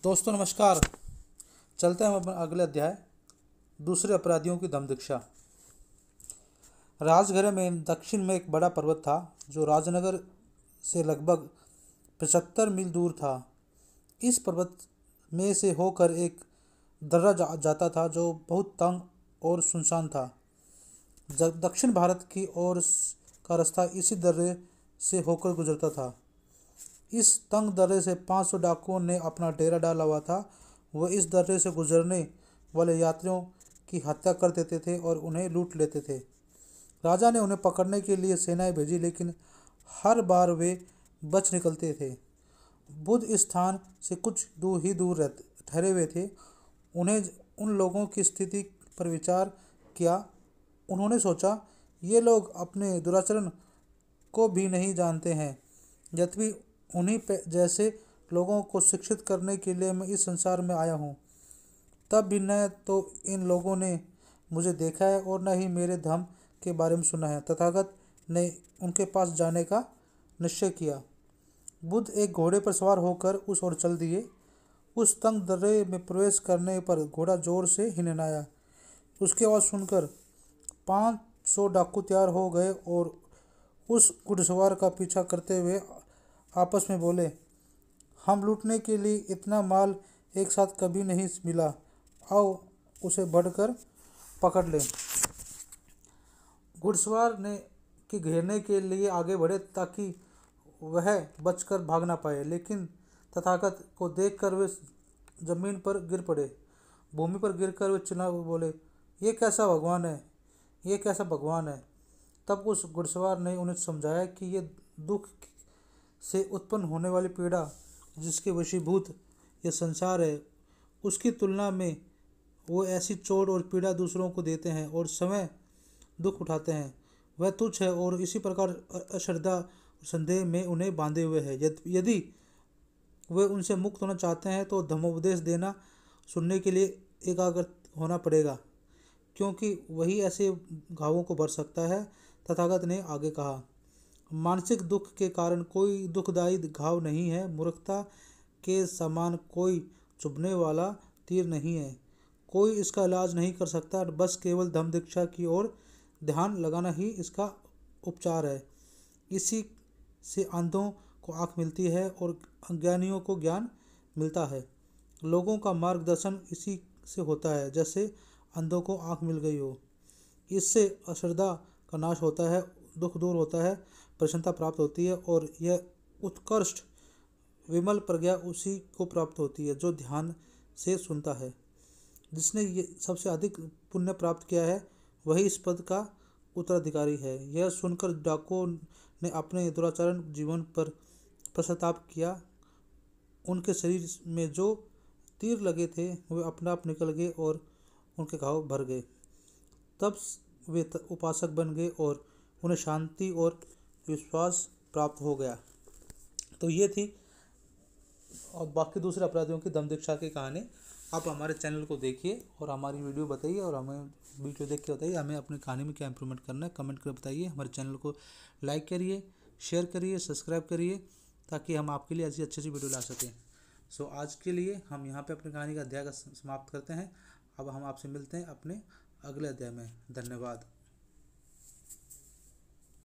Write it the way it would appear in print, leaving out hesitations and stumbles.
दोस्तों नमस्कार। चलते हैं हम अपना अगले अध्याय, दूसरे अपराधियों की दम दीक्षा। राजगृह में दक्षिण में एक बड़ा पर्वत था जो राजनगर से लगभग 75 मील दूर था। इस पर्वत में से होकर एक दर्रा जाता था जो बहुत तंग और सुनसान था। दक्षिण भारत की ओर का रास्ता इसी दर्रे से होकर गुजरता था। इस तंग दर्रे से 500 डाकुओं ने अपना डेरा डाला हुआ था। वह इस दर्रे से गुजरने वाले यात्रियों की हत्या कर देते थे और उन्हें लूट लेते थे। राजा ने उन्हें पकड़ने के लिए सेनाएं भेजी, लेकिन हर बार वे बच निकलते थे। बुद्ध इस स्थान से कुछ दूर ठहरे हुए थे। उन्हें उन लोगों की स्थिति पर विचार किया। उन्होंने सोचा, ये लोग अपने दुराचरण को भी नहीं जानते हैं, यद्यपि उन्हीं जैसे लोगों को शिक्षित करने के लिए मैं इस संसार में आया हूँ। तब भी न तो इन लोगों ने मुझे देखा है और न ही मेरे धर्म के बारे में सुना है। तथागत ने उनके पास जाने का निश्चय किया। बुद्ध एक घोड़े पर सवार होकर उस ओर चल दिए। उस तंग दर्रे में प्रवेश करने पर घोड़ा जोर से हिनहिनाया। उसकी आवाज़ सुनकर 500 डाकू तैयार हो गए और उस घुड़सवार का पीछा करते हुए आपस में बोले, हम लूटने के लिए इतना माल एक साथ कभी नहीं मिला, आओ उसे बढ़कर पकड़ लें। घुड़सवार ने कि घेरने के लिए आगे बढ़े ताकि वह बचकर भाग ना पाए, लेकिन तथागत को देखकर वे जमीन पर गिर पड़े। भूमि पर गिरकर वे चिल्ला बोले, ये कैसा भगवान है, ये कैसा भगवान है। तब उस घुड़सवार ने उन्हें समझाया कि ये दुख से उत्पन्न होने वाली पीड़ा जिसके वशीभूत यह संसार है, उसकी तुलना में वो ऐसी चोट और पीड़ा दूसरों को देते हैं और समय दुख उठाते हैं, वह तुच्छ है और इसी प्रकार अश्रद्धा और संदेह में उन्हें बांधे हुए है। यदि वे उनसे मुक्त होना चाहते हैं तो धर्मोपदेश देना सुनने के लिए एकाग्र होना पड़ेगा, क्योंकि वही ऐसे घावों को भर सकता है। तथागत ने आगे कहा, मानसिक दुख के कारण कोई दुखदायी घाव नहीं है। मूर्खता के समान कोई चुभने वाला तीर नहीं है। कोई इसका इलाज नहीं कर सकता, बस केवल धम्म दीक्षा की ओर ध्यान लगाना ही इसका उपचार है। इसी से अंधों को आँख मिलती है और अज्ञानियों को ज्ञान मिलता है। लोगों का मार्गदर्शन इसी से होता है, जैसे अंधों को आँख मिल गई हो। इससे अश्रद्धा का नाश होता है, दुख दूर होता है, प्रसन्नता प्राप्त होती है और यह उत्कृष्ट विमल प्रज्ञा उसी को प्राप्त होती है जो ध्यान से सुनता है। जिसने ये सबसे अधिक पुण्य प्राप्त किया है वही इस पद का उत्तराधिकारी है। यह सुनकर डाकुओं ने अपने दुराचरण जीवन पर पश्चाताप किया। उनके शरीर में जो तीर लगे थे वे अपने आप निकल गए और उनके घाव भर गए। तब वे उपासक बन गए और उन्हें शांति और विश्वास प्राप्त हो गया। तो ये थी और बाकी दूसरे अपराधियों की दम दीक्षा की कहानी। आप हमारे चैनल को देखिए और हमारी वीडियो बताइए और हमें वीडियो देख के बताइए हमें अपनी कहानी में क्या इंप्रूवमेंट करना है, कमेंट कर बताइए। हमारे चैनल को लाइक करिए, शेयर करिए, सब्सक्राइब करिए, ताकि हम आपके लिए ऐसी अच्छी वीडियो ला सकें। सो आज के लिए हम यहाँ पे अपनी कहानी का अध्याय का समाप्त करते हैं। अब हम आपसे मिलते हैं अपने अगले अध्याय में। धन्यवाद।